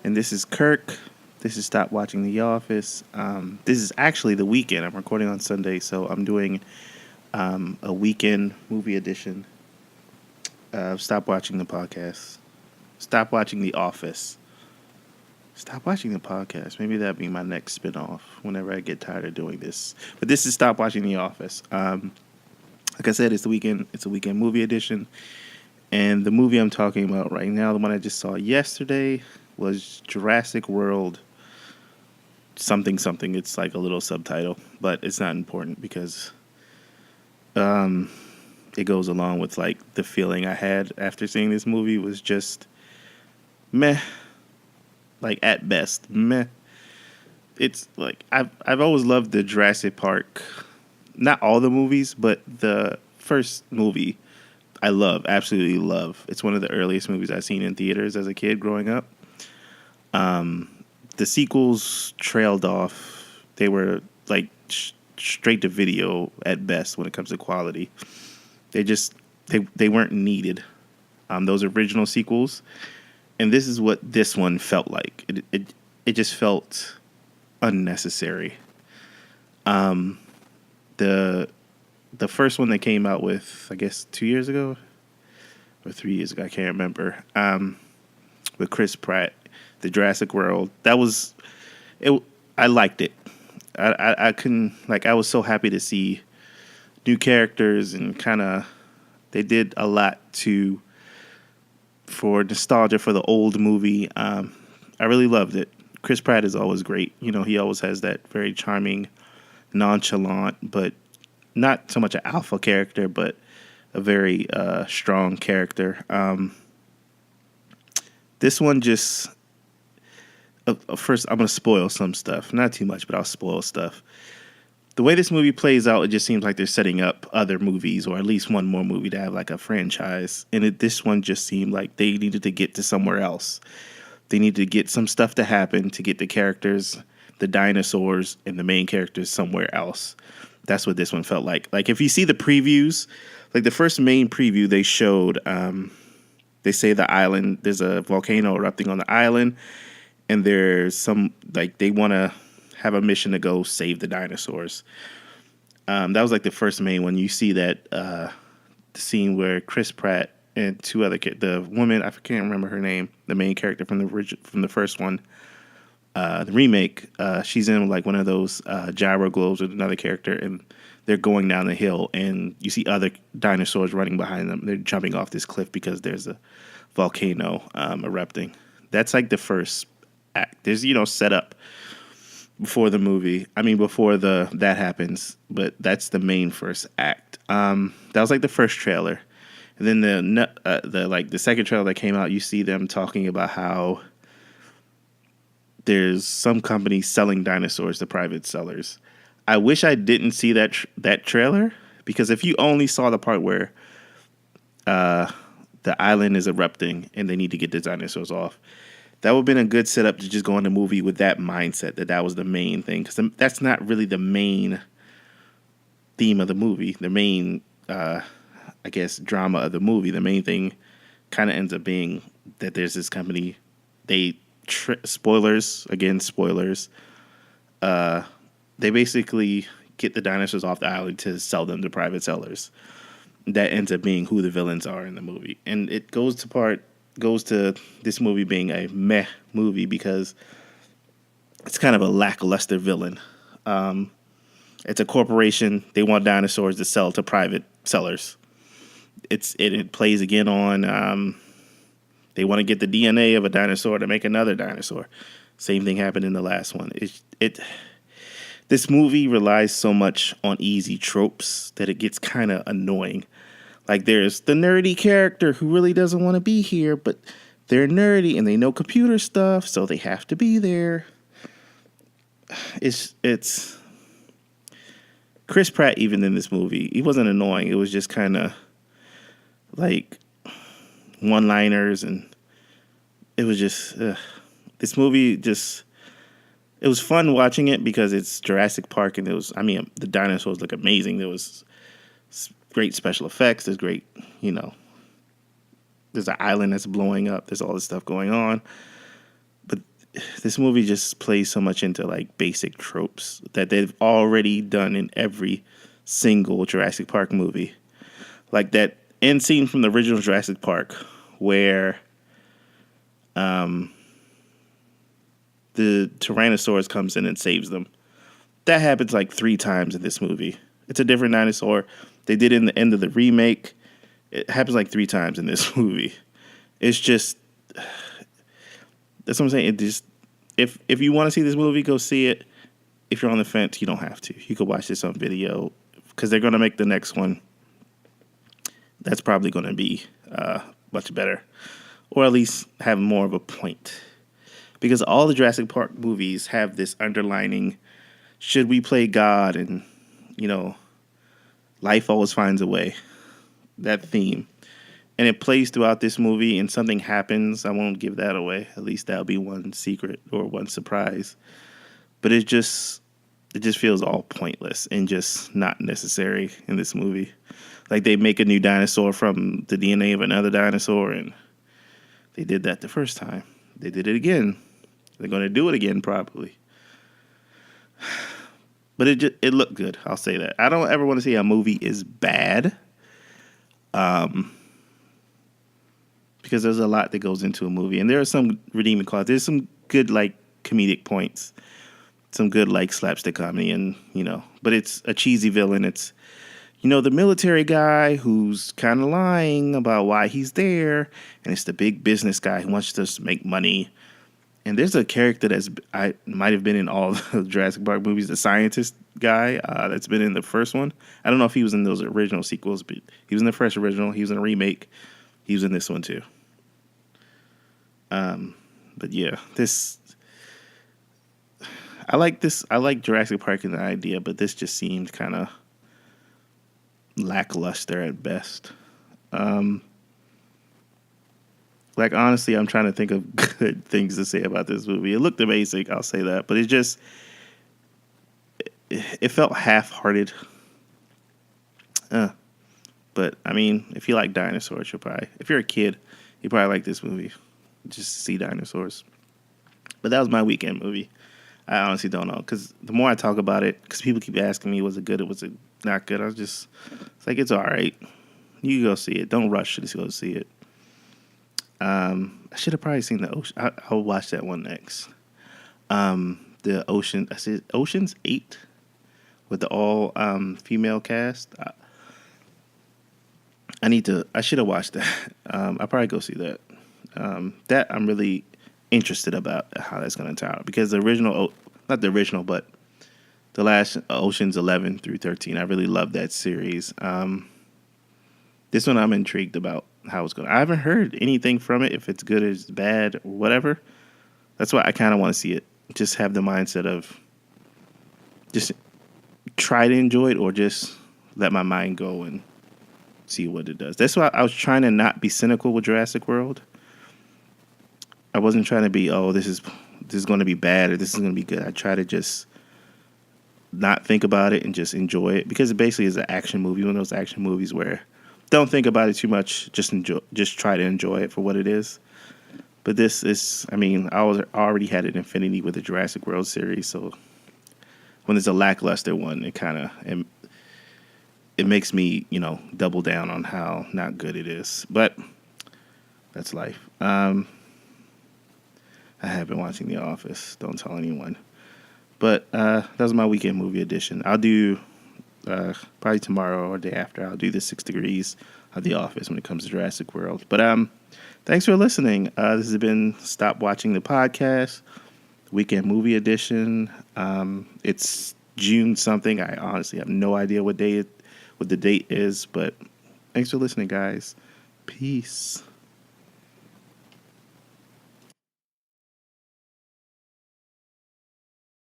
And this is Kirk. This is Stop Watching The Office. This is actually the weekend. I'm recording on Sunday, so I'm doing a weekend movie edition of Stop Watching the Podcast. Stop Watching The Office. Stop Watching the Podcast. Maybe that'd be my next spinoff whenever I get tired of doing this. But this is Stop Watching The Office. Like I said, it's the weekend. It's a weekend movie edition. And the movie I'm talking about right now, the one I just saw yesterday, was Jurassic World something something. It's like a little subtitle, but it's not important because it goes along with like the feeling I had after seeing this movie was just meh. Like at best, meh. It's like I've always loved the Jurassic Park, not all the movies, but the first movie I love, absolutely love. It's one of the earliest movies I've seen in theaters as a kid growing up. The sequels trailed off. They were like straight to video at best when it comes to quality. They weren't needed. Those original sequels, and this is what this one felt like. It just felt unnecessary. The first one that came out with, I guess, 2 years ago or 3 years ago, I can't remember. With Chris Pratt, the Jurassic World, that was it. I liked it. I couldn't, like, I was so happy to see new characters and kind of they did a lot for nostalgia for the old movie. I really loved it. Chris Pratt is always great. You know, he always has that very charming, nonchalant, but not so much an alpha character, but a very strong character. This one just... first, I'm going to spoil some stuff. Not too much, but I'll spoil stuff. The way this movie plays out, it just seems like they're setting up other movies, or at least one more movie to have like a franchise. And this one just seemed like they needed to get to somewhere else. They needed to get some stuff to happen to get the characters, the dinosaurs, and the main characters somewhere else. That's what this one felt like. Like, if you see the previews, like the first main preview they showed, they say the island, there's a volcano erupting on the island, and there's some, like, they want to have a mission to go save the dinosaurs. That was like the first main one. You see that the scene where Chris Pratt and two other the woman, I can't remember her name, the main character from the first one, the remake, she's in like one of those gyro globes with another character, and they're going down the hill, and you see other dinosaurs running behind them. They're jumping off this cliff because there's a volcano erupting. That's like the first act. There's, setup before the movie. I mean, before that happens, but that's the main first act. That was like the first trailer, and then the second trailer that came out, you see them talking about how there's some company selling dinosaurs to private sellers. I wish I didn't see that trailer, because if you only saw the part where the island is erupting and they need to get the dinosaurs off, that would have been a good setup to just go in the movie with that mindset that was the main thing, because that's not really the main theme of the movie. The main, I guess, drama of the movie. The main thing kind of ends up being that there's this company. Spoilers. They basically get the dinosaurs off the island to sell them to private sellers. That ends up being who the villains are in the movie. And it goes to this movie being a meh movie because it's kind of a lackluster villain. It's a corporation. They want dinosaurs to sell to private sellers. It plays again on they want to get the DNA of a dinosaur to make another dinosaur. Same thing happened in the last one. This movie relies so much on easy tropes that it gets kind of annoying. Like, there's the nerdy character who really doesn't want to be here, but they're nerdy and they know computer stuff, so they have to be there. It's Chris Pratt, even in this movie, he wasn't annoying. It was just kind of like one-liners, and it was just this movie just... It was fun watching it because it's Jurassic Park, and the dinosaurs look amazing. There was great special effects. There's great, there's an island that's blowing up. There's all this stuff going on. But this movie just plays so much into like basic tropes that they've already done in every single Jurassic Park movie. Like that end scene from the original Jurassic Park where the Tyrannosaurus comes in and saves them. That happens like 3 times in this movie. It's a different dinosaur. They did it in the end of the remake. It happens like 3 times in this movie. It's just, that's what I'm saying. It just, if you want to see this movie, go see it. If you're on the fence, you don't have to. You could watch this on video because they're going to make the next one. That's probably going to be much better, or at least have more of a point. Because all the Jurassic Park movies have this underlining, should we play God and, life always finds a way, that theme. And it plays throughout this movie and something happens. I won't give that away. At least that'll be one secret or one surprise. But it just feels all pointless and just not necessary in this movie. Like they make a new dinosaur from the DNA of another dinosaur, and they did that the first time. They did it again. They're going to do it again probably. But it looked good. I'll say that. I don't ever want to see a movie is bad. Because there's a lot that goes into a movie, and there are some redeeming qualities. There's some good like comedic points, some good like slapstick comedy, and but it's a cheesy villain. It's the military guy who's kind of lying about why he's there, and it's the big business guy who wants to just make money. And there's a character I might have been in all the Jurassic Park movies, the scientist guy that's been in the first one. I don't know if he was in those original sequels, but he was in the first original. He was in a remake. He was in this one too. But yeah, I like this. I like Jurassic Park in the idea, but this just seemed kind of lackluster at best. Like honestly, I'm trying to think of good things to say about this movie. It looked amazing, I'll say that, but it felt half-hearted. But I mean, if you like dinosaurs, if you're a kid, you probably like this movie. Just to see dinosaurs. But that was my weekend movie. I honestly don't know, because the more I talk about it, because people keep asking me, was it good or was it not good? It's like, it's all right. You can go see it. Don't rush to go see it. I should have probably seen the Ocean. I'll watch that one next. The Ocean. I said Ocean's 8 with the all female cast. I should have watched that. I'll probably go see that. That I'm really interested about how that's going to turn out, because the original, not the original, but the last Ocean's 11 through 13, I really love that series. This one I'm intrigued about how it's going. I haven't heard anything from it, if it's good or it's bad or whatever. That's why I kind of want to see it. Just have the mindset of just try to enjoy it, or just let my mind go and see what it does. That's why I was trying to not be cynical with Jurassic World. I wasn't trying to be, this is going to be bad or this is going to be good. I try to just not think about it and just enjoy it, because it basically is an action movie, one of those action movies where don't think about it too much, just try to enjoy it for what it is. But this is, I already had an infinity with the Jurassic World series, so when there's a lackluster one, it makes me, double down on how not good it is. But that's life. I have been watching The Office. Don't tell anyone. But that was my weekend movie edition. I'll do probably tomorrow or day after. I'll do the 6 Degrees of The Office when it comes to Jurassic World. But thanks for listening. This has been Stop Watching the Podcast, weekend movie edition. It's June something. I honestly have no idea what the date is. But thanks for listening, guys. Peace.